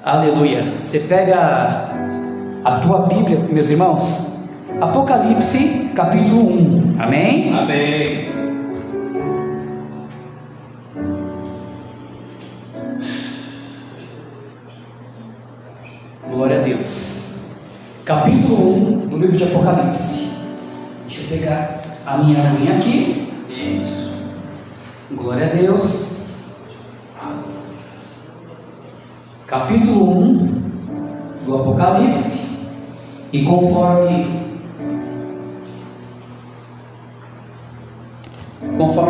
Aleluia. Você pega a tua Bíblia, meus irmãos, Apocalipse capítulo 1, amém? Amém. Glória a Deus. Capítulo 1 do livro de Apocalipse. Deixa eu pegar a minha aguinha aqui. Isso. Glória a Deus. Capítulo 1 do Apocalipse. E conforme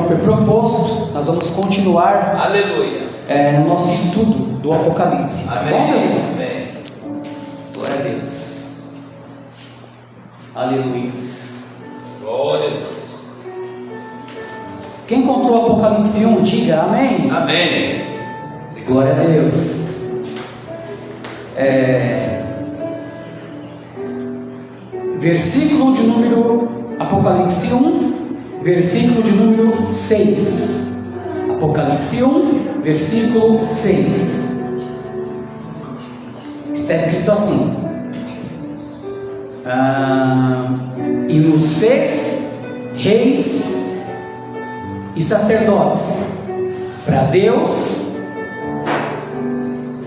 foi proposto, nós vamos continuar Aleluia. no nosso estudo do Apocalipse. Tá bom, meus irmãos? Amém. Glória a Deus. Aleluia. Glória a Deus. Quem encontrou o Apocalipse 1, diga amém. Amém. Glória a Deus. Versículo de número Apocalipse 1, versículo de número 6. Apocalipse 1, versículo 6. Está escrito assim: e nos fez reis e sacerdotes para Deus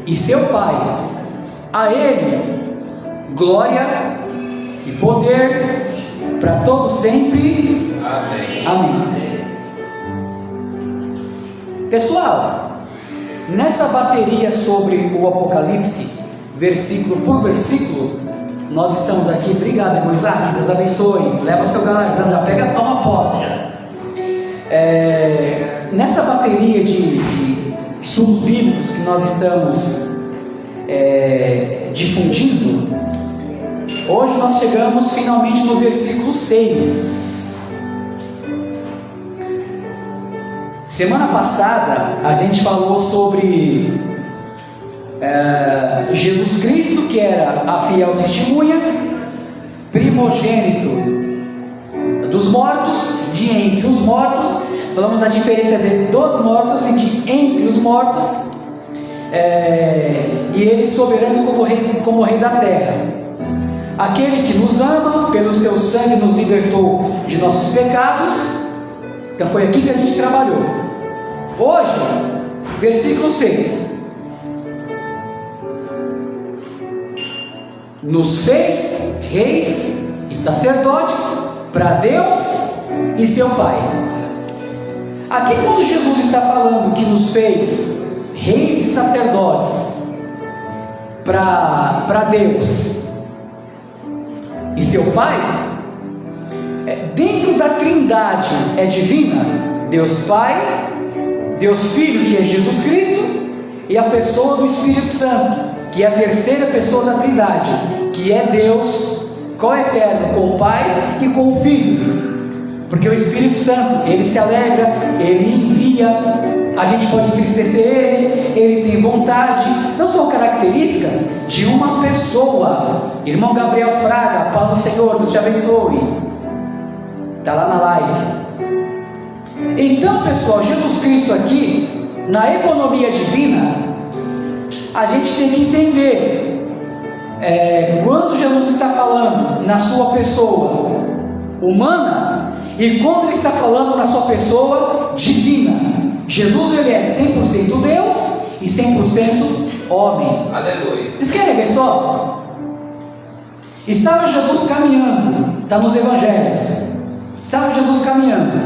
e seu Pai. A Ele glória e poder para todos sempre. Amém. Amém. Pessoal, nessa bateria sobre o Apocalipse, versículo por versículo, nós estamos aqui. Obrigado, irmão Isaac, Deus abençoe. Leva seu galardão, já pega, toma posse já. Nessa bateria de estudos bíblicos que nós estamos difundindo, hoje nós chegamos finalmente no versículo 6. Semana passada a gente falou sobre Jesus Cristo, que era a fiel testemunha, primogênito dos mortos, de entre os mortos. Falamos da diferença dos mortos e de entre os mortos, e Ele soberano como rei da terra. Aquele que nos ama, pelo seu sangue nos libertou de nossos pecados. Então foi aqui que a gente trabalhou. Hoje, versículo 6. Nos fez reis e sacerdotes para Deus e seu Pai. Aqui, quando Jesus está falando que nos fez reis e sacerdotes para Deus e seu Pai, dentro da Trindade é divina, Deus Pai, Deus Filho, que é Jesus Cristo, e a pessoa do Espírito Santo, que é a terceira pessoa da Trindade, que é Deus coeterno com o Pai e com o Filho. Porque o Espírito Santo, ele se alegra, ele envia, a gente pode entristecer ele tem vontade. Não são características de uma pessoa. Irmão Gabriel Fraga, paz do Senhor, Deus te abençoe. Está lá na live. Então, pessoal, Jesus Cristo aqui, na economia divina, a gente tem que entender, quando Jesus está falando na sua pessoa humana, e quando Ele está falando na sua pessoa divina. Jesus, Ele é 100% Deus e 100% homem. Aleluia. Vocês querem ver só? Estava Jesus caminhando, está nos evangelhos. Estava Jesus caminhando.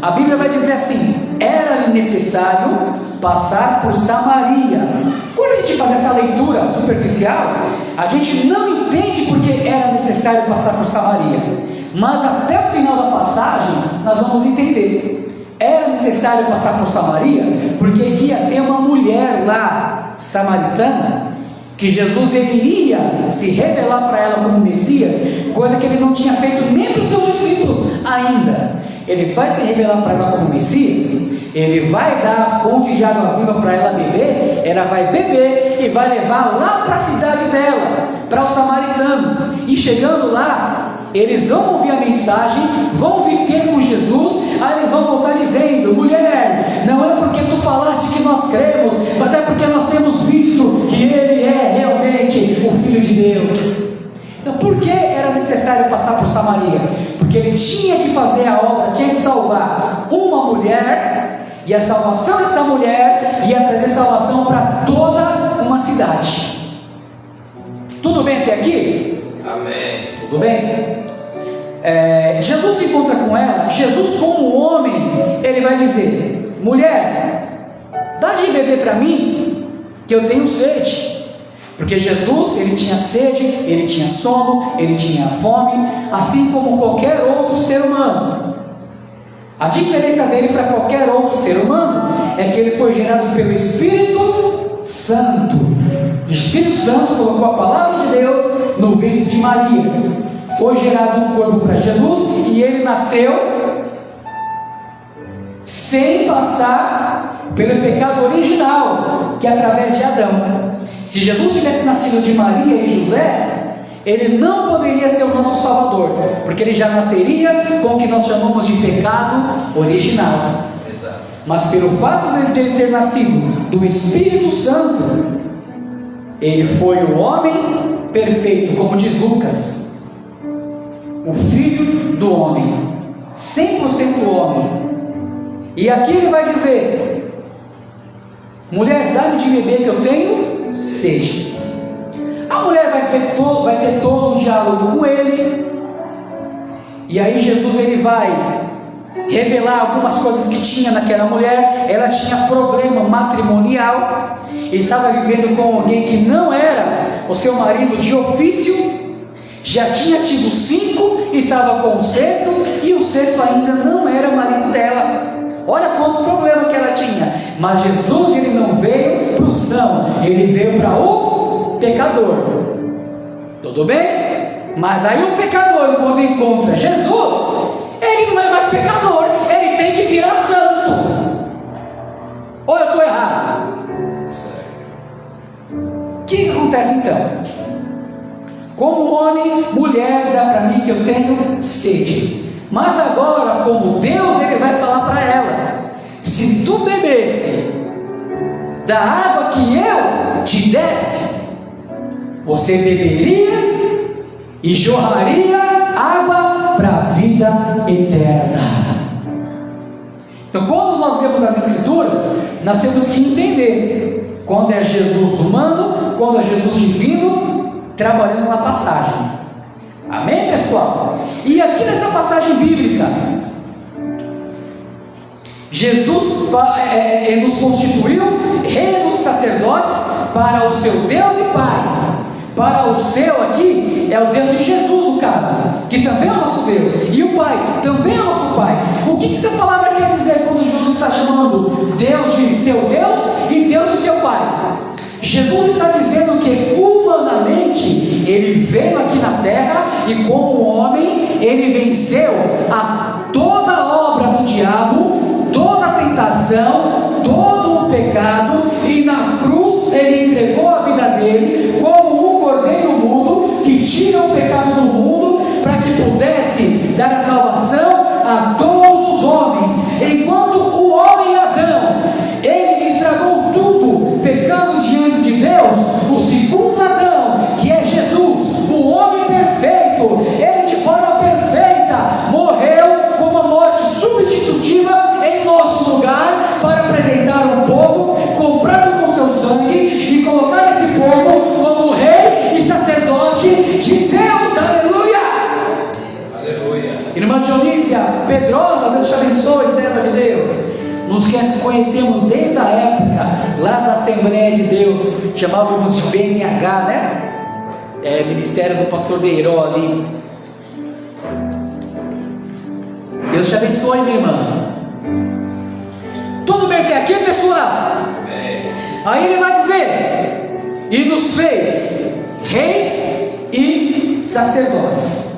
A Bíblia vai dizer assim: era-lhe necessário passar por Samaria. Quando a gente faz essa leitura superficial, a gente não entende porque era necessário passar por Samaria. Mas até o final da passagem nós vamos entender. Era necessário passar por Samaria porque ia ter uma mulher lá, samaritana, que Jesus ele ia se revelar para ela como Messias, coisa que ele não tinha feito nem para os seus discípulos ainda. Ele vai se revelar para ela como Messias, ele vai dar a fonte de água viva para ela beber, ela vai beber e vai levar lá para a cidade dela, para os samaritanos. E chegando lá, eles vão ouvir a mensagem, vão vir ter com Jesus, aí eles vão voltar dizendo: mulher, não é porque tu falaste que nós cremos, mas é porque nós temos visto que Ele é Filho de Deus. Então, por que era necessário passar por Samaria? Porque ele tinha que fazer a obra, tinha que salvar uma mulher, e a salvação dessa mulher ia trazer salvação para toda uma cidade. Tudo bem até aqui? Amém. Tudo bem? Jesus se encontra com ela. Jesus, como homem, ele vai dizer: mulher, dá de beber para mim, que eu tenho sede. Porque Jesus, ele tinha sede, ele tinha sono, ele tinha fome, assim como qualquer outro ser humano. A diferença dele para qualquer outro ser humano é que ele foi gerado pelo Espírito Santo. O Espírito Santo colocou a palavra de Deus no ventre de Maria. Foi gerado um corpo para Jesus e ele nasceu sem passar pelo pecado original, que é através de Adão. Se Jesus tivesse nascido de Maria e José, ele não poderia ser o nosso Salvador, porque ele já nasceria com o que nós chamamos de pecado original. Exato. Mas pelo fato dele ter nascido do Espírito Santo, ele foi o homem perfeito, como diz Lucas, o Filho do homem, 100% homem. E aqui ele vai dizer: mulher, dá-me de beber que eu tenho sede. A mulher vai ter todo um diálogo com ele, e aí Jesus ele vai revelar algumas coisas que tinha naquela mulher. Ela tinha problema matrimonial, estava vivendo com alguém que não era o seu marido de ofício, já tinha tido 5, estava com o 6º, e o 6º ainda não era marido dela. Olha quanto problema que ela tinha. Mas Jesus, ele não veio para o são, ele veio para o pecador. Tudo bem? Mas aí o pecador, quando encontra Jesus, ele não é mais pecador, ele tem que virar santo. Ou eu estou errado? O que acontece então? Como homem, mulher, dá para mim que eu tenho sede. Mas agora, como Deus, ele vai falar para ela: se tu bebesse da água que eu te desse, você beberia e jorraria água para a vida eterna. Então, quando nós lemos as Escrituras, nós temos que entender quando é Jesus humano, quando é Jesus divino trabalhando na passagem. Amém, pessoal? E aqui nessa passagem bíblica, Jesus nos constituiu reinos sacerdotes para o seu Deus e Pai. Para o seu aqui é o Deus de Jesus, no caso, que também é o nosso Deus, e o Pai também é o nosso Pai. O que essa palavra quer dizer quando Jesus está chamando Deus de seu Deus e Deus de seu Pai? Jesus está dizendo que humanamente ele veio aqui na terra e como homem ele venceu a toda a obra do diabo, toda a tentação, todo o pecado, e na cruz ele entregou a vida dele como um cordeiro mudo que tira o pecado do mundo para que pudesse dar a salvação a todos os homens. Enquanto o homem Adão, ele estragou tudo, pecando diante de Deus, o segundo Adão, que é Jesus, o homem perfeito, ele de forma perfeita morreu como a morte substitutiva em nosso lugar, para apresentar um povo comprado com seu sangue e colocar esse povo como rei e sacerdote de Deus. Aleluia! Aleluia. Irmã Dionísia Pedrosa, Deus te abençoe, serva de Deus. Nos conhecemos desde a época lá da Assembleia de Deus, chamávamos de BNH, né? Ministério do Pastor Deiró ali. Deus te abençoe, minha irmã. Tudo bem até aqui, pessoal? Amém. Aí ele vai dizer: e nos fez reis e sacerdotes.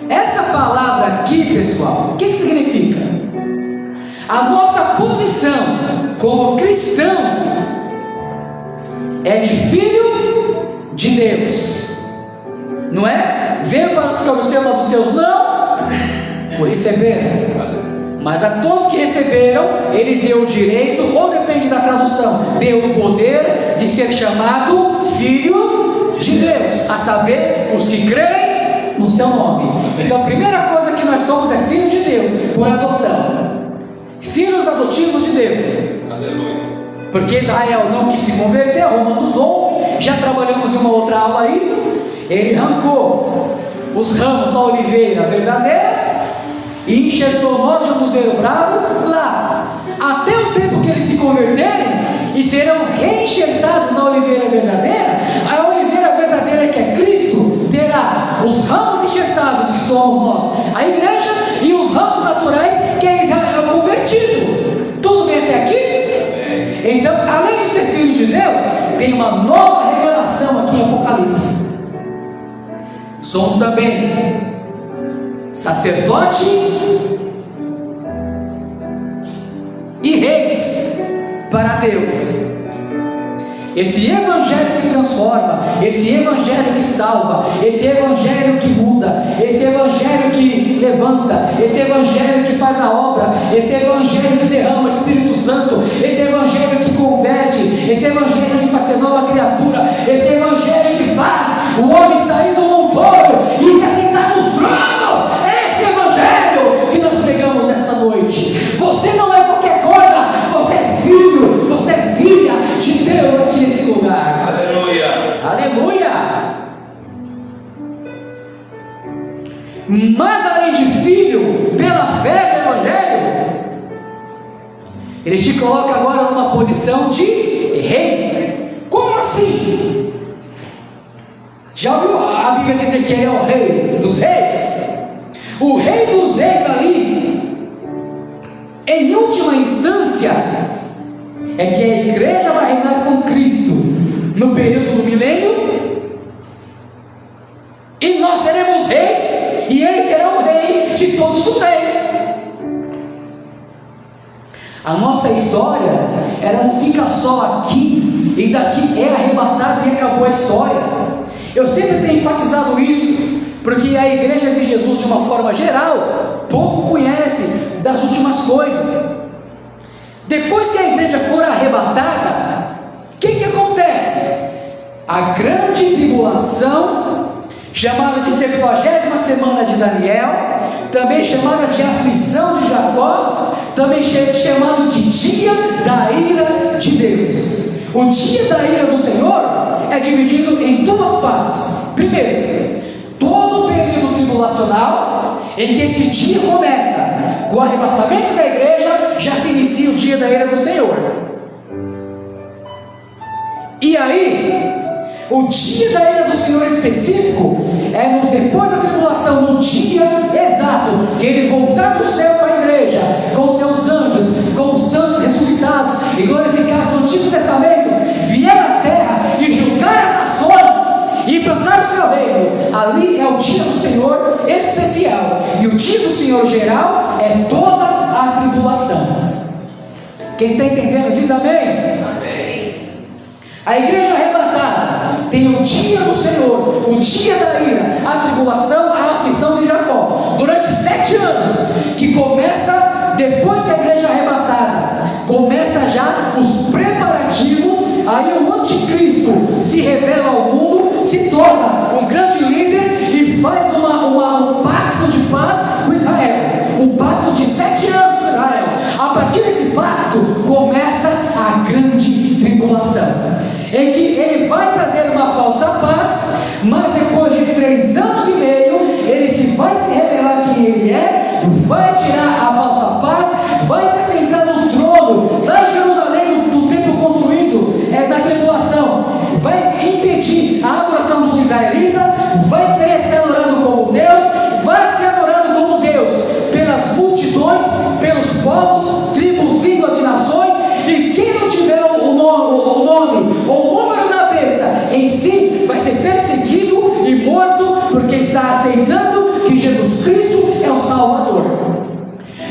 Essa palavra aqui, pessoal, o que significa? A nossa posição como cristão é de filho de Deus, não é? Veio para os que os seus, mas os seus não o receberam. Mas a todos que receberam, ele deu o direito, ou depende da tradução, deu o poder de ser chamado filho de Deus, a saber, os que creem no seu nome. Então a primeira coisa que nós somos é filhos de Deus, por adoção, filhos adotivos de Deus. Aleluia. Porque Israel não quis se converter, Romanos 11, já trabalhamos em uma outra aula isso. Ele arrancou os ramos da oliveira verdadeira e enxertou nós de amuzeiro bravo lá, até o tempo que eles se converterem e serão reenxertados na oliveira verdadeira. A oliveira verdadeira, que é Cristo, terá os ramos enxertados, que somos nós, a igreja, e os ramos naturais, que é Israel convertido. Tudo bem até aqui? Então, além de ser filho de Deus, tem uma nova revelação aqui em Apocalipse. Somos também sacerdote e reis para Deus. Esse evangelho que transforma, esse evangelho que salva, esse evangelho que muda, esse evangelho que levanta, esse evangelho que faz a obra, esse evangelho que derrama o Espírito Santo, esse evangelho que converte, esse evangelho que faz ser nova criatura, esse evangelho que faz o homem sair do montouro e se assentar nos tronos. Esse evangelho que nós pregamos nesta noite. Você não é qualquer coisa, você é filho, você é filha de Deus aqui nesse lugar. Aleluia. Aleluia. Mas além de filho, pela fé no evangelho, ele te coloca agora numa posição de rei. Como assim? Já ouviu a Bíblia dizer que ele é o rei dos reis? O rei dos reis ali, em última instância, é que a igreja vai reinar com Cristo no período do milênio, e nós seremos reis, e ele será o rei de todos os reis. A nossa história, ela não fica só aqui, e daqui é arrebatado e acabou a história. Eu sempre tenho enfatizado isso, porque a igreja de Jesus, de uma forma geral, pouco conhece das últimas coisas. Depois que a igreja for arrebatada, o que acontece? A grande tribulação, chamada de 70ª semana de Daniel, também chamada de aflição de Jacó, também chamado de dia da ira de Deus. O dia da ira do Senhor é dividido em duas partes. Primeiro, todo o período tribulacional, em que esse dia começa com o arrebatamento da igreja, já se inicia o dia da ira do Senhor. E aí, o dia da ira do Senhor específico é depois da tribulação, no dia exato que ele voltar do céu com a igreja, com os seus anjos, com os santos ressuscitados e glorificados no Antigo Testamento, vier à terra e julgar as nações e implantar o seu reino. Ali é o dia do Senhor especial, e o dia do Senhor geral é toda a tribulação. Quem está entendendo diz amém? Amém. A igreja arrebatada tem o dia do Senhor, o dia da ira, a tribulação, a aflição de Jacó, durante 7 anos, que começa depois da igreja arrebatada, começa já os preparativos. Aí o anticristo se revela ao mundo, se torna um grande líder e faz um pacto de paz com Israel, um pacto de 7 anos com Israel. A partir desse pacto começa a grande tribulação, em que ele vai trazer uma falsa paz, mas depois de 3 anos e meio, ele vai se revelar quem ele é, vai tirar a falsa paz, vai se assentar no trono lá em Jerusalém, no templo construído na tribulação, vai impedir a adoração dos israelitas, vai querer ser adorado como Deus, vai ser adorado como Deus pelas multidões, pelos povos, tribos, línguas e nações, e quem não tiver o nome ou o número da besta em si, vai ser perseguido e morto, porque está aceitando que Jesus Cristo é o Salvador.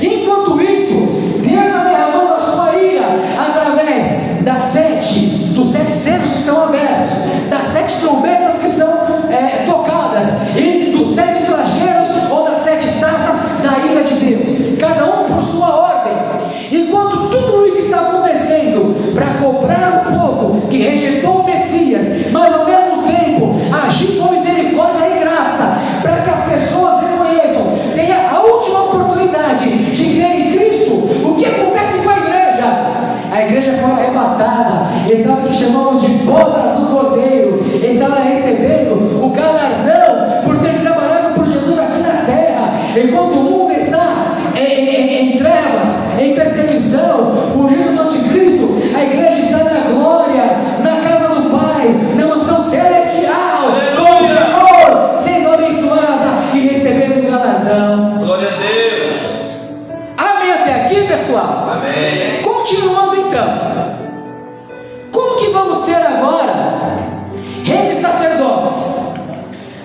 Enquanto isso, Deus vai derramando a sua ira através dos 7 selos que são abertos, das 7 trombetas que são tocadas, e dos 7 flagelos ou das 7 taças da ira de Deus, cada um por sua ordem. Enquanto tudo isso está acontecendo para cobrar o povo que rejeitou o Messias, mas ao mesmo tempo arrebatada, estava que chamamos de bodas do Cordeiro, estava recebendo o galardão por ter trabalhado por Jesus aqui na terra, enquanto o mundo está em trevas, em perseguição, fugindo do anticristo. A igreja está na glória, na casa do Pai, na mansão celestial, com o Senhor, sendo abençoada e recebendo o galardão. Glória a Deus. Amém até aqui, pessoal? Amém. Continuando então, como que vamos ter agora reis e sacerdotes?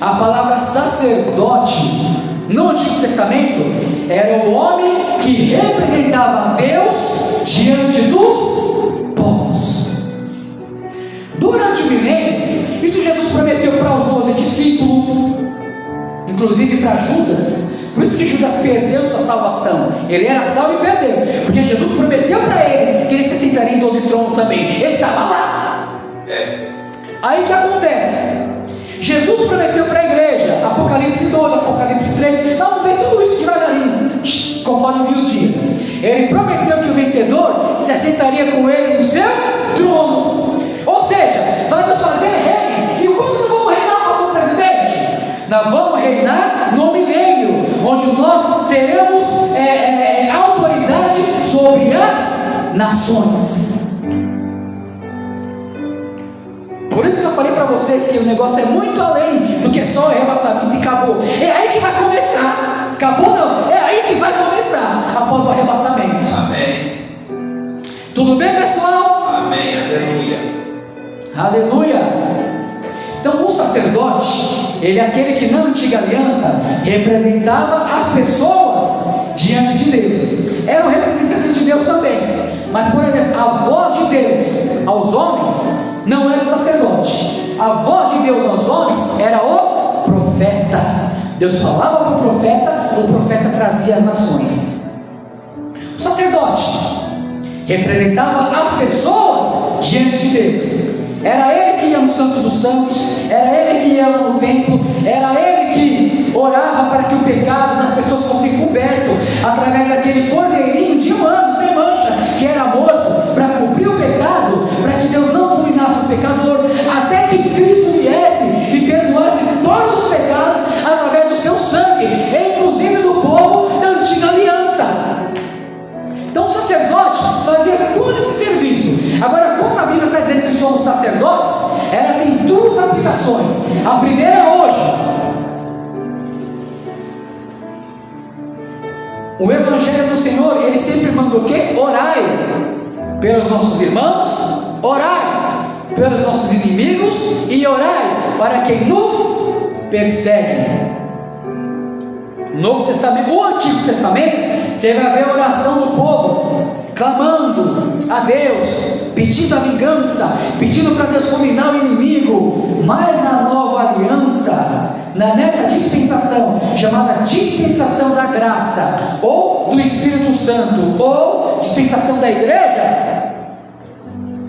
A palavra sacerdote no Antigo Testamento era o homem que representava Deus diante dos povos. Durante o milênio, isso Jesus prometeu para os 12 discípulos, inclusive para Judas. Por isso que Judas perdeu sua salvação. Ele era salvo e perdeu, porque Jesus prometeu para ele que ele se sentaria em 12 tronos também. Ele estava lá. Aí o que acontece? Jesus prometeu para a igreja, Apocalipse 12, Apocalipse 13, vamos ver tudo isso devagarinho, conforme vi os dias. Ele prometeu que o vencedor se assentaria com ele no seu trono. Ou seja, vai nos fazer rei. E quando nós vamos reinar, pastor presidente? Nós vamos reinar no milênio, onde nós teremos autoridade sobre as nações. Por isso que eu falei para vocês que o negócio é muito além do que só o arrebatamento e acabou. É aí que vai começar. Acabou não, é aí que vai começar após o arrebatamento. Amém. Tudo bem, pessoal? Amém. Aleluia. Aleluia. Então o sacerdote, ele é aquele que na antiga aliança representava as pessoas diante de Deus. Era um representante de Deus também. Mas, por exemplo, a voz de Deus aos homens não era o sacerdote. A voz de Deus aos homens era o profeta. Deus falava para o profeta trazia as nações. O sacerdote representava as pessoas diante de Deus. Era ele que ia no Santo dos Santos, era ele que ia lá no templo, era ele que orava para que o pecado das pessoas fosse coberto através daquele cordeirinho de 1 ano sem mancha, que era morto para cobrir o pecado, para que Deus não fulminasse o pecador, até que Cristo viesse e perdoasse todos os pecados através do seu sangue, inclusive do povo da antiga aliança. Então o sacerdote fazia todo esse serviço. Agora, quando a Bíblia está dizendo que somos sacerdotes, ela tem duas aplicações. A primeira é hoje. O Evangelho do Senhor, ele sempre manda o quê? Orai pelos nossos irmãos, orai pelos nossos inimigos e orai para quem nos persegue. Novo Testamento, o Antigo Testamento, você vai ver a oração do povo clamando a Deus, pedindo a vingança, pedindo para Deus fulminar o inimigo. Mas na nova aliança, nessa dispensação chamada dispensação da graça, ou do Espírito Santo, ou dispensação da igreja,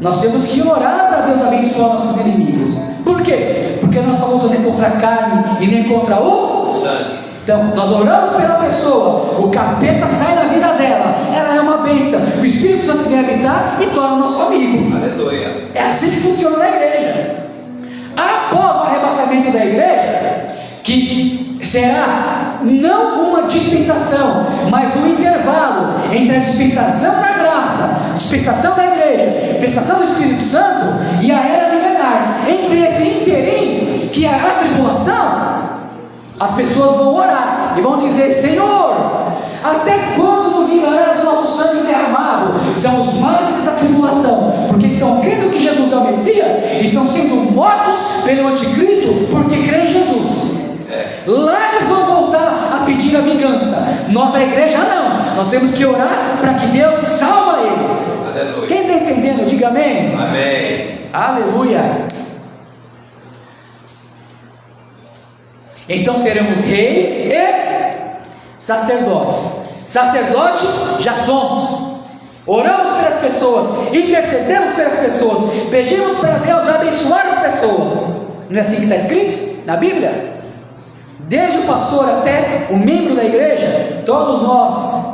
nós temos que orar para Deus abençoar nossos inimigos. Por quê? Porque nossa luta não é contra a carne e nem contra o sangue. Então, nós oramos pela pessoa, o capeta sai da vida dela, ela é uma bênção, o Espírito Santo vem habitar e torna nosso amigo. Aleluia. É assim que funciona na igreja. Após o arrebatamento da igreja, que será não uma dispensação, mas um intervalo entre a dispensação da graça, dispensação da igreja, dispensação do Espírito Santo e a era milenar. Entre esse interim, que é a tribulação, as pessoas vão orar e vão dizer: Senhor, até quando não vingarás o nosso sangue derramado? São os mártires da tribulação, porque estão crendo que Jesus é o Messias, estão sendo mortos pelo anticristo porque creem em Jesus. Lá eles vão voltar a pedir a vingança. Nós, a igreja, não. Nós temos que orar para que Deus salva eles. Aleluia. Quem está entendendo, diga amém. Amém. Aleluia. Então seremos reis e sacerdotes. Sacerdote já somos. Oramos pelas pessoas, intercedemos pelas pessoas, pedimos para Deus abençoar as pessoas. Não é assim que está escrito na Bíblia? Desde o pastor até o membro da igreja, todos nós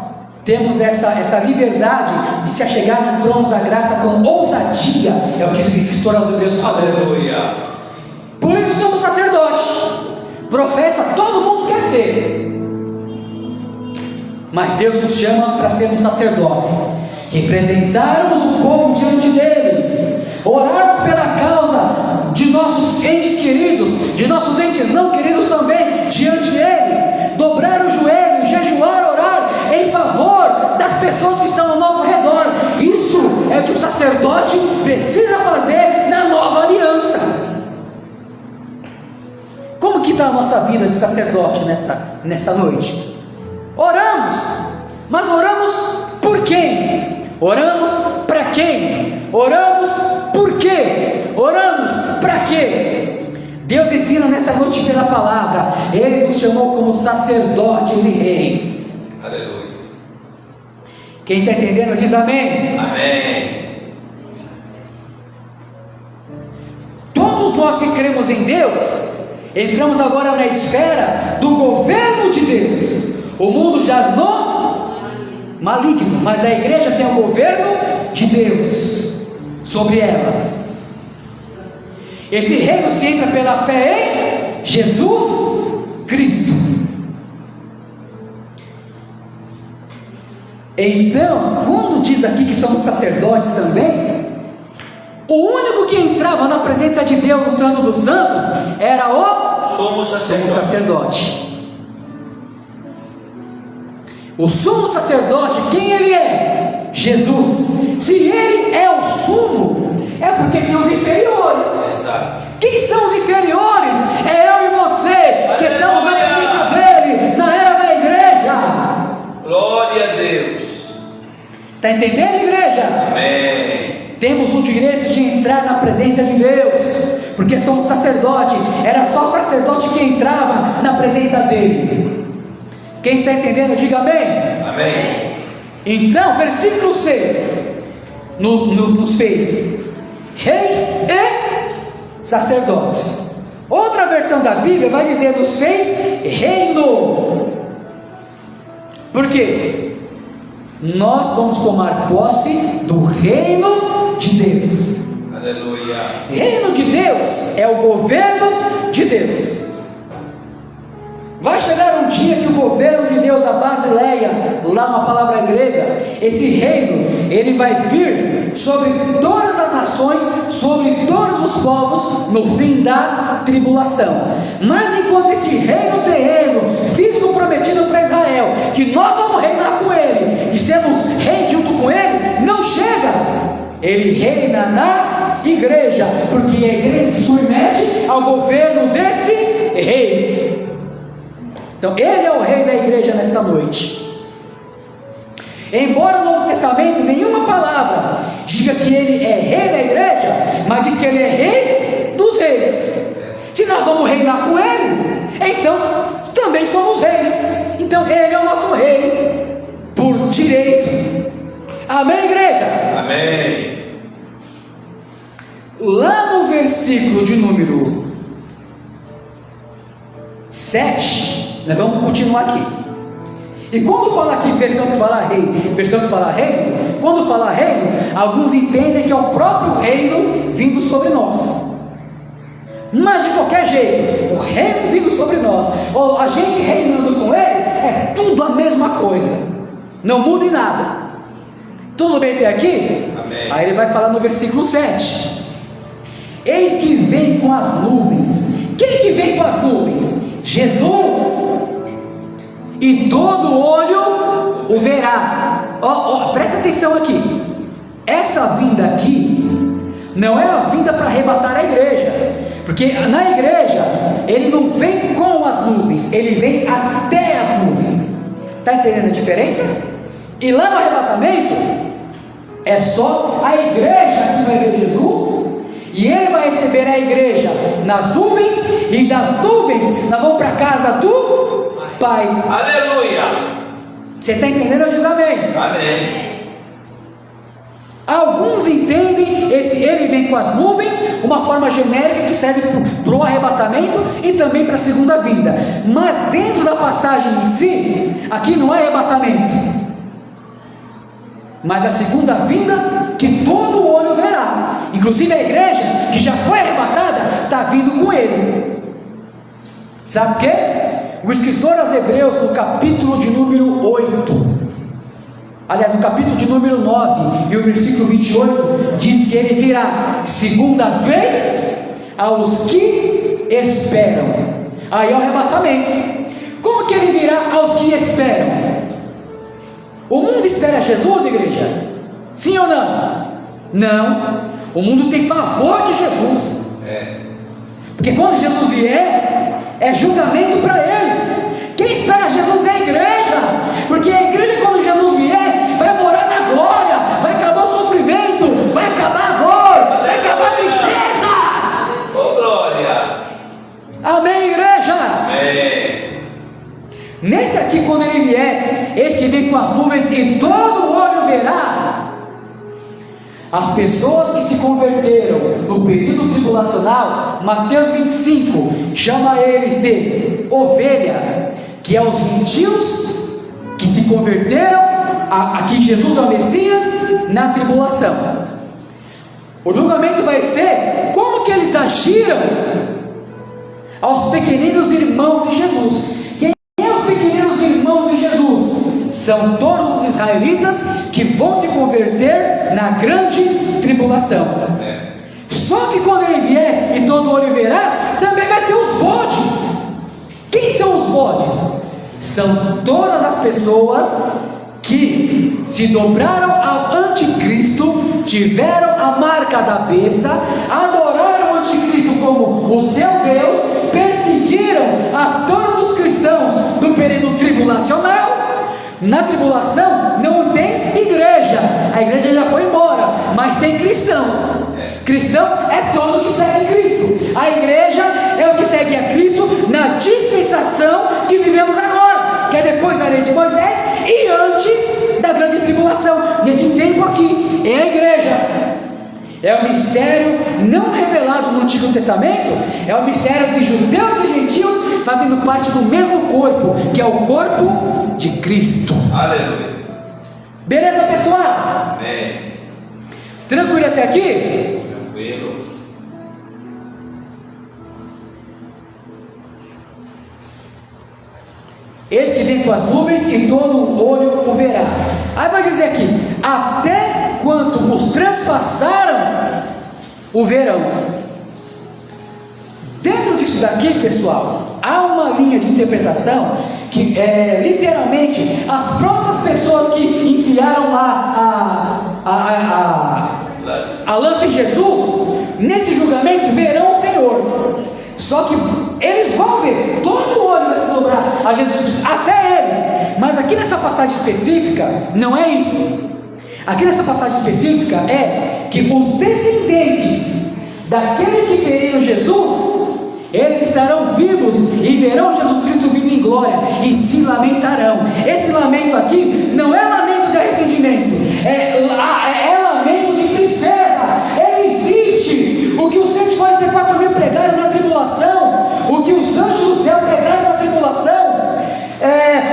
temos essa liberdade de se achegar no trono da graça com ousadia, é o que o escritor aos Hebreus fala. Aleluia. Por isso somos sacerdote, profeta, todo mundo quer ser, mas Deus nos chama para sermos sacerdotes, representarmos o povo diante dele, orarmos pela causa de nossos entes queridos, de nossos entes não queridos também, diante dele, dobrar o joelho, jejuar, orar em favor das pessoas que estão ao nosso redor. Isso é o que o sacerdote precisa fazer na nova aliança. Como que está a nossa vida de sacerdote nessa noite? Oramos, mas oramos por quem? Oramos para quem? Oramos por quê? Oramos para quê? Deus ensina nessa noite pela palavra. Ele nos chamou como sacerdotes e reis. Aleluia. Quem está entendendo diz amém. Amém. Todos nós que cremos em Deus, entramos agora na esfera do governo de Deus. O mundo jaz no maligno, mas a igreja tem o governo de Deus sobre ela. Esse reino se entra pela fé em Jesus Cristo. Então, quando diz aqui que somos sacerdotes também, o único que entrava na presença de Deus no Santo dos Santos era o Somos sacerdote. O sumo sacerdote, quem ele é? Jesus. Se ele é o sumo, é porque tem os inferiores. Exato. Quem são os inferiores? É eu e você, que estamos na presença dele, na era da igreja. Glória a Deus. Está entendendo, igreja? Amém. Temos o direito de entrar na presença de Deus, porque somos sacerdote. Era só o sacerdote que entrava na presença dele. Quem está entendendo, diga amém. Amém. Então, versículo 6 nos fez reis e sacerdotes. Outra versão da Bíblia vai dizer nos fez reino. Por quê? Nós vamos tomar posse do reino de Deus. Aleluia. Reino de Deus é o governo de Deus. Vai chegar um dia que o governo de Deus, a Basileia, lá na palavra grega, esse reino, ele vai vir sobre todas as nações, sobre todos os povos, no fim da tribulação. Mas enquanto este reino terreno, físico prometido para Israel, que nós vamos reinar com ele, e sermos reis junto com ele, não chega. Ele reina na igreja, porque a igreja se submete ao governo desse rei. Então ele é o rei da igreja nessa noite. Embora no Novo Testamento nenhuma palavra diga que ele é rei da igreja, mas diz que ele é rei dos reis. Se nós vamos reinar com ele, então também somos reis. Então ele é o nosso rei por direito. Amém, igreja? Amém. Lá no versículo de número 7, nós vamos continuar aqui. E quando fala aqui, versão que fala rei, versão que fala reino, quando fala reino, alguns entendem que é o próprio reino vindo sobre nós. Mas de qualquer jeito, o reino vindo sobre nós, ou a gente reinando com ele, é tudo a mesma coisa. Não muda em nada. Tudo bem até aqui? Amém. Aí ele vai falar no versículo 7. Eis que vem com as nuvens. Quem que vem com as nuvens? Jesus. E todo olho o verá. Presta atenção aqui. Essa vinda aqui não é a vinda para arrebatar a igreja, porque na igreja ele não vem com as nuvens, ele vem até as nuvens. Está entendendo a diferença? E lá no arrebatamento é só a igreja que vai ver Jesus, e ele vai receber a igreja nas nuvens, e das nuvens nós vamos para a casa do Pai. Aleluia. Você está entendendo? Diz amém. Amém. Alguns entendem esse ele vem com as nuvens, uma forma genérica que serve para o arrebatamento e também para a segunda vinda. Mas dentro da passagem em si, aqui não é arrebatamento, mas a segunda vinda que todo olho verá, inclusive a igreja que já foi arrebatada está vindo com ele. Sabe por quê? O escritor aos Hebreus, no capítulo de número 8, aliás, no capítulo de número 9 e o versículo 28, diz que ele virá segunda vez aos que esperam. Aí é o arrebatamento. Como que ele virá aos que esperam? O mundo espera Jesus, igreja? Sim ou não? Não. O mundo tem pavor de Jesus. Porque quando Jesus vier, é julgamento para eles. Quem espera Jesus é a igreja. Porque a igreja, quando Jesus vier, vai morar na glória, vai acabar o sofrimento, vai acabar a dor, vai acabar a tristeza. Oh, glória! Amém, igreja? Amém. Nesse aqui, quando ele vier, eis que vem com as nuvens e todo olho verá. As pessoas que se converteram no período tribulacional, Mateus 25 chama eles de ovelha, que é os gentios que se converteram a que Jesus é o Messias na tribulação. O julgamento vai ser como que eles agiram aos pequeninos irmãos de Jesus. Quem é os pequeninos irmãos de Jesus? São todos os israelitas que vão se converter na grande tribulação. Só que quando ele vier e todo olho verá, também vai ter os bodes. Quem são os bodes? São todas as pessoas que se dobraram ao anticristo, tiveram a marca da besta, adoraram o anticristo como o seu Deus, perseguiram a todos os cristãos do período tribulacional. Na tribulação não tem igreja, a igreja já foi embora, mas tem cristão. Cristão é todo que segue Cristo. A igreja é o que segue a Cristo na dispensação que vivemos agora, que é depois da lei de Moisés e antes da grande tribulação. Nesse tempo aqui é a igreja. É o mistério não revelado no Antigo Testamento, é o mistério de judeus e gentios fazendo parte do mesmo corpo, que é o corpo de Cristo. Aleluia. Beleza, pessoal? Amém. Tranquilo até aqui? Tranquilo. Eis que vem com as nuvens e todo olho o verá. Aí vai dizer aqui: até quanto os transpassaram o verão. Dentro disso daqui, pessoal, há uma linha de interpretação que é literalmente as próprias pessoas que enfiaram a lança em Jesus, nesse julgamento verão o Senhor. Só que eles vão ver, todo olho vai se dobrar a Jesus Cristo, até eles. Mas aqui nessa passagem específica, não é isso. Aqui nessa passagem específica é que os descendentes daqueles que feriram Jesus, eles estarão vivos e verão Jesus Cristo vindo em glória e se lamentarão. Esse lamento aqui não é lamento de arrependimento, é lamento de tristeza. Ele existe. O que os 144 mil pregaram na tribulação, o que os anjos do céu pregaram na tribulação,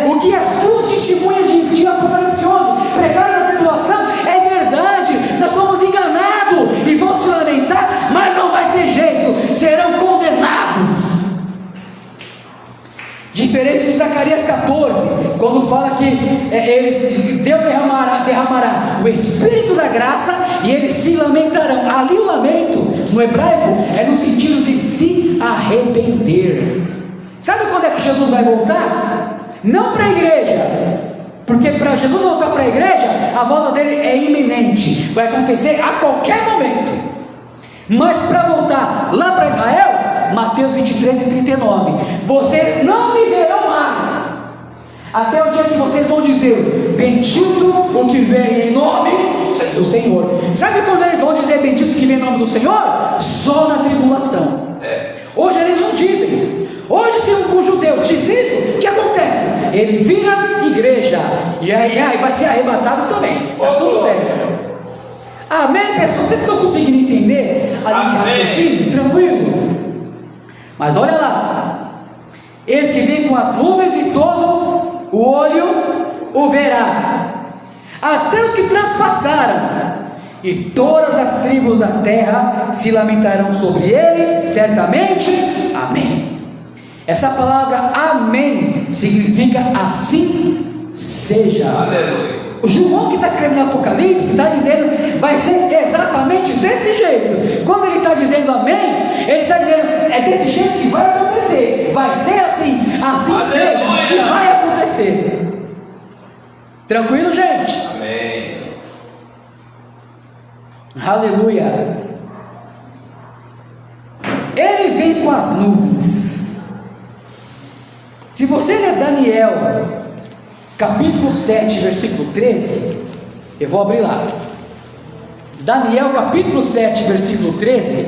o que as duas testemunhas de Apocalipse 11 pregaram na tribulação, é verdade. Nós somos enganados e vão se lamentar, mas não vai ter jeito, serão condenados. Diferente de Zacarias 14, quando fala que Deus derramará o Espírito da graça e eles se lamentarão. Ali o lamento, no hebraico, é no sentido de se arrepender. Sabe quando é que Jesus vai voltar? Não para a igreja, porque para Jesus voltar para a igreja, a volta dele é iminente, vai acontecer a qualquer momento. Mas para voltar lá para Israel, Mateus 23 e 39, vocês não me verão mais, até o dia que vocês vão dizer: bendito o que vem em nome do Senhor. Sabe quando eles vão dizer bendito o que vem em nome do Senhor? Só na tribulação. Hoje eles não dizem. Hoje, se um judeu diz isso, o que acontece? Ele vira igreja e aí vai ser arrebatado também. Está tudo certo. Amém, pessoal? Vocês estão conseguindo entender a linha de raciocínio? Tranquilo? Mas olha lá: eis que vem com as nuvens e todo o olho o verá. até os que transpassaram, e todas as tribos da terra se lamentarão sobre ele, certamente. Amém. Essa palavra amém significa assim seja. Aleluia. O João, que está escrevendo no Apocalipse, está dizendo, vai ser exatamente desse jeito. Quando ele está dizendo amém, ele está dizendo, é desse jeito que vai acontecer, vai ser assim, assim Aleluia. seja, e vai acontecer. Tranquilo, gente? Amém. Aleluia. Ele vem com as nuvens. Se você ler Daniel capítulo 7, versículo 13, eu vou abrir lá. Daniel capítulo 7, versículo 13.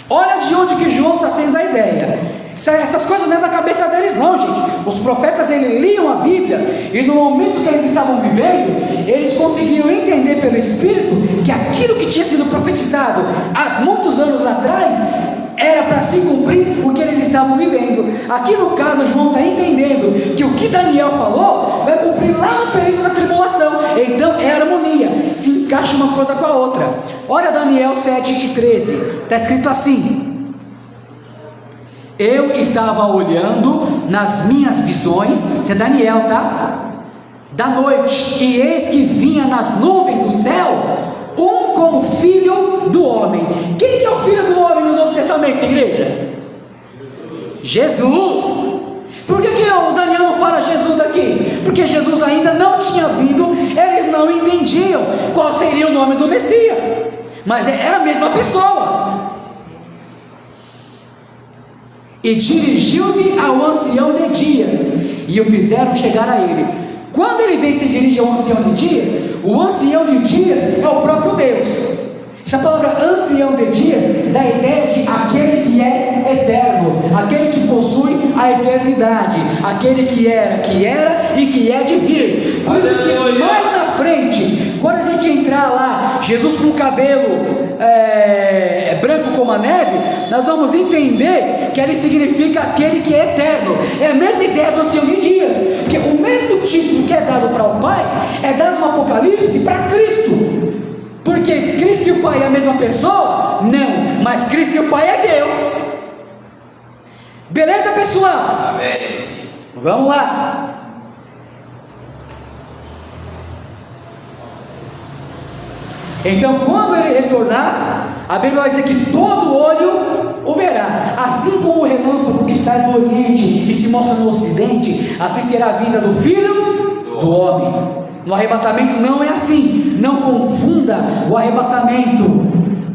Olha de onde que João está tendo a ideia. Essas coisas não é da cabeça deles não, gente. Os profetas, eles liam a Bíblia, e no momento que eles estavam vivendo, eles conseguiam entender pelo Espírito que aquilo que tinha sido profetizado há muitos anos lá atrás era para se cumprir o que eles estavam vivendo. Aqui no caso, João está entendendo que o que Daniel falou vai cumprir lá no período da tribulação. Então é harmonia, se encaixa uma coisa com a outra. Olha Daniel 7:13, está escrito assim: eu estava olhando nas minhas visões, isso é Daniel, tá? Da noite, e eis que vinha nas nuvens do céu um como filho do homem. Quem que é o filho do homem no Novo Testamento, igreja? Jesus. Por que o Daniel não fala Jesus aqui? Porque Jesus ainda não tinha vindo, eles não entendiam qual seria o nome do Messias, mas é a mesma pessoa. E dirigiu-se ao ancião de dias, e o fizeram chegar a ele. Quando ele vem se dirige ao ancião de dias, o ancião de dias é o próprio Deus. Essa palavra ancião de dias dá a ideia de aquele que é eterno, aquele que possui a eternidade, aquele que era e que é de vir. Por isso que mais na frente, quando a gente entrar lá, Jesus com o cabelo branco como a neve, nós vamos entender que ele significa aquele que é eterno. É a mesma ideia do ancião de dias, porque o mesmo título que é dado para o Pai é dado no Apocalipse para Cristo. Porque Cristo e o Pai é a mesma pessoa? Não, mas Cristo e o Pai é Deus. Beleza, pessoal? Amém. Vamos lá. Então, quando ele retornar, a Bíblia vai dizer que todo olho o verá. Assim como o relâmpago que sai do Oriente e se mostra no Ocidente, assim será a vinda do Filho do Homem. No arrebatamento não é assim. Não confunda o arrebatamento,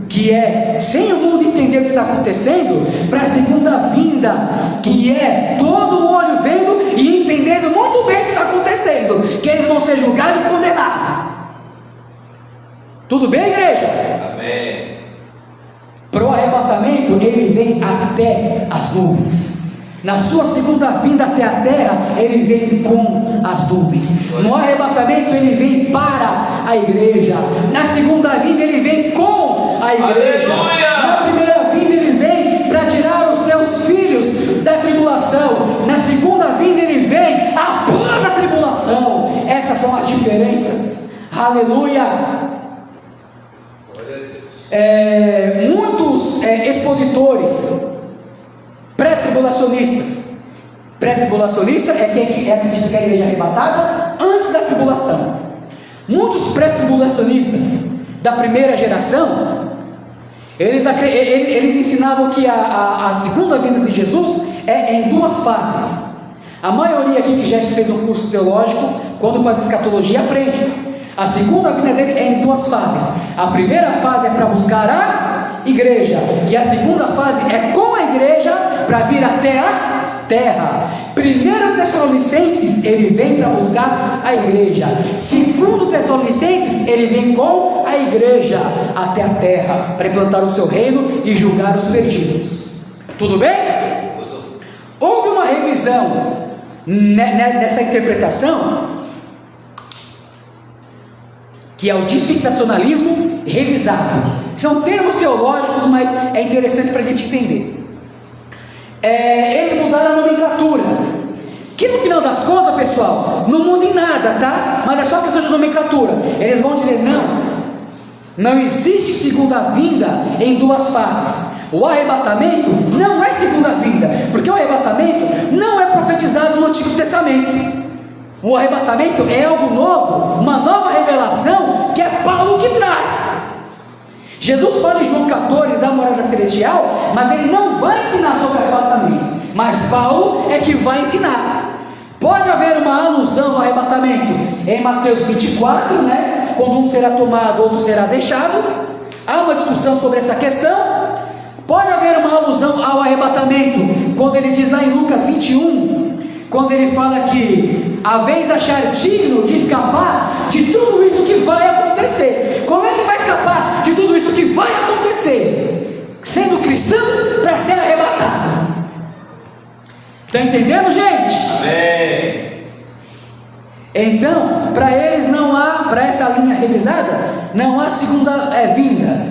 que é sem o mundo entender o que está acontecendo, para a segunda vinda, que é todo o olho vendo e entendendo muito bem o que está acontecendo, que eles vão ser julgados e condenados. Tudo bem, igreja? Amém. Para o arrebatamento, ele vem até as nuvens. Na sua segunda vinda até a terra, ele vem com as nuvens. No arrebatamento, ele vem para a igreja. Na segunda vinda, ele vem com a igreja. Aleluia! Na primeira vinda, ele vem para tirar os seus filhos da tribulação. Na segunda vinda, ele vem após a tribulação. Essas são as diferenças. Aleluia! Muitos expositores pré-tribulacionista é quem acredita que a igreja é arrebatada antes da tribulação. Muitos pré-tribulacionistas da primeira geração, eles ensinavam que a segunda vinda de Jesus é em duas fases. A maioria aqui que já fez um curso teológico, quando faz escatologia, aprende. A segunda vinda dele é em duas fases. A primeira fase é para buscar a igreja, e a segunda fase é com a igreja para vir até a terra. 1 Tessalonicenses, ele vem para buscar a igreja. 2 Tessalonicenses, ele vem com a igreja até a terra, para implantar o seu reino e julgar os perdidos. Tudo bem? Houve uma revisão nessa interpretação, que é o dispensacionalismo revisado. São termos teológicos, mas é interessante para a gente entender. Eles mudaram a nomenclatura. Que no final das contas, pessoal, não muda em nada, tá? Mas é só questão de nomenclatura. Eles vão dizer: não existe segunda vinda em duas fases. O arrebatamento não é segunda vinda, porque o arrebatamento não é profetizado no Antigo Testamento. O arrebatamento é algo novo, uma nova revelação que é Paulo que traz. Jesus fala em João 14 da morada celestial, mas ele não vai ensinar sobre o arrebatamento, mas Paulo é que vai ensinar. Pode haver uma alusão ao arrebatamento em Mateus 24, né? Quando um será tomado, outro será deixado. Há uma discussão sobre essa questão. Pode haver uma alusão ao arrebatamento quando ele diz lá em Lucas 21, quando ele fala que a vez achar digno de escapar de tudo isso que vai acontecer. Como é que vai escapar de tudo isso que vai acontecer? Sendo cristão para ser arrebatado. Está entendendo, gente? Amém. Então, para eles não há, para essa linha revisada, não há segunda vinda,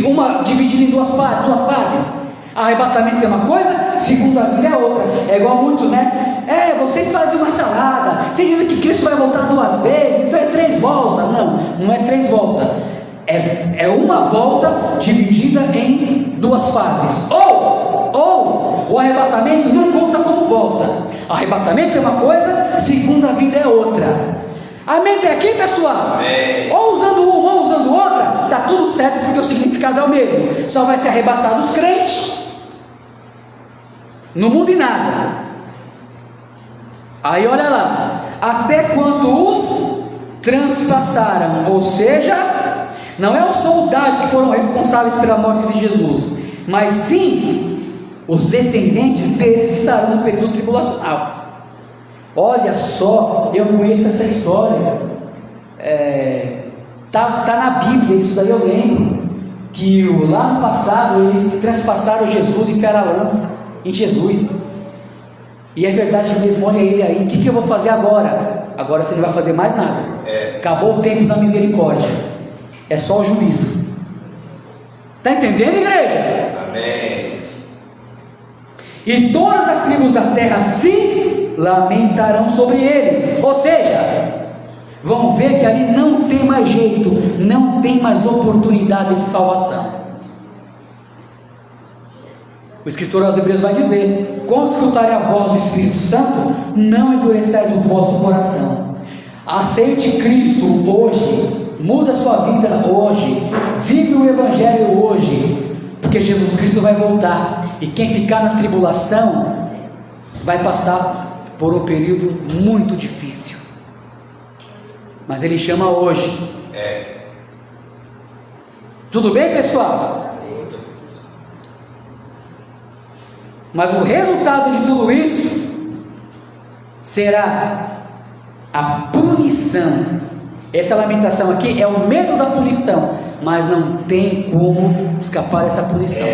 uma dividida em duas partes. Arrebatamento é uma coisa, segunda vinda é outra. É igual a muitos, né? Vocês fazem uma salada, vocês dizem que Cristo vai voltar 2 vezes, então é 3 voltas. Não é 3 voltas. É uma volta dividida em 2 fases. Ou o arrebatamento não conta como volta. Arrebatamento é uma coisa, segunda vinda é outra. Amém até aqui, pessoal? Amém. Ou usando uma ou usando outra, está tudo certo, porque o significado é o mesmo. Só vai ser arrebatado os crentes, não muda em nada. Aí olha lá, até quanto os transpassaram, ou seja, não é os soldados que foram responsáveis pela morte de Jesus, mas sim os descendentes deles que estarão no período tribulacional. Olha só, eu conheço essa história, tá na Bíblia, isso daí eu lembro, que lá no passado eles transpassaram Jesus e enfiaram a lança em Jesus, e é verdade mesmo. Olha ele aí, o que eu vou fazer agora? Agora você não vai fazer mais nada, acabou o tempo da misericórdia, é só o juízo. Está entendendo, igreja? Amém. E todas as tribos da terra se lamentarão sobre ele, ou seja, vão ver que ali não tem mais jeito, não tem mais oportunidade de salvação. O escritor aos Hebreus vai dizer: quando escutarem a voz do Espírito Santo, não endureçais o vosso coração. Aceite Cristo hoje, muda a sua vida hoje, vive o Evangelho hoje, porque Jesus Cristo vai voltar, e quem ficar na tribulação vai passar por um período muito difícil, mas Ele chama hoje. Tudo bem, pessoal? Mas o resultado de tudo isso será a punição. Essa lamentação aqui é o medo da punição, mas não tem como escapar dessa punição.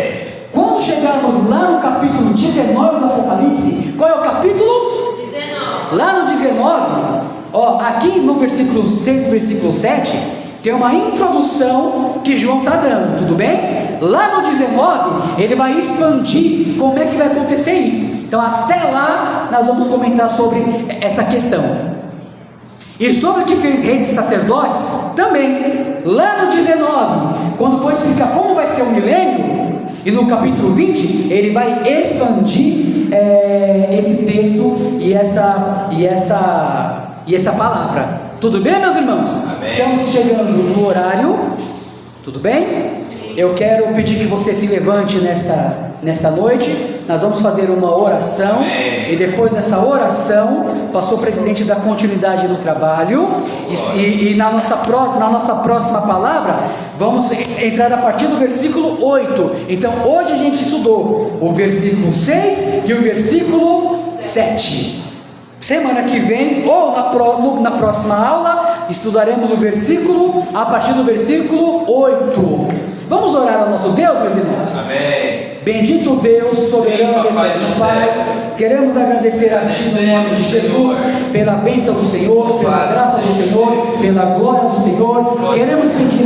Quando chegarmos lá no capítulo 19 do Apocalipse, qual é o capítulo? 19. Lá no 19, aqui no versículo 6 e versículo 7, tem uma introdução que João está dando, tudo bem? Lá no 19, ele vai expandir como é que vai acontecer isso. Então até lá nós vamos comentar sobre essa questão. E sobre o que fez reis e sacerdotes, também, lá no 19, quando for explicar como vai ser o milênio, e no capítulo 20, ele vai expandir esse texto e essa palavra. Tudo bem, meus irmãos? Amém. Estamos chegando no horário, tudo bem? Eu quero pedir que você se levante nesta noite. Nós vamos fazer uma oração. Amém. E depois dessa oração, passou o presidente da continuidade do trabalho. E na nossa próxima palavra, vamos entrar a partir do versículo 8. Então hoje a gente estudou o versículo 6 e o versículo 7. Semana que vem, ou na próxima aula, estudaremos o versículo, a partir do versículo 8. Vamos orar ao nosso Deus, meus irmãos? Amém. Bendito Deus, soberano e eterno Pai, queremos agradecer a Ti no nome de Jesus, pela bênção do Senhor, pela graça do Senhor, pela glória do Senhor. Queremos pedir a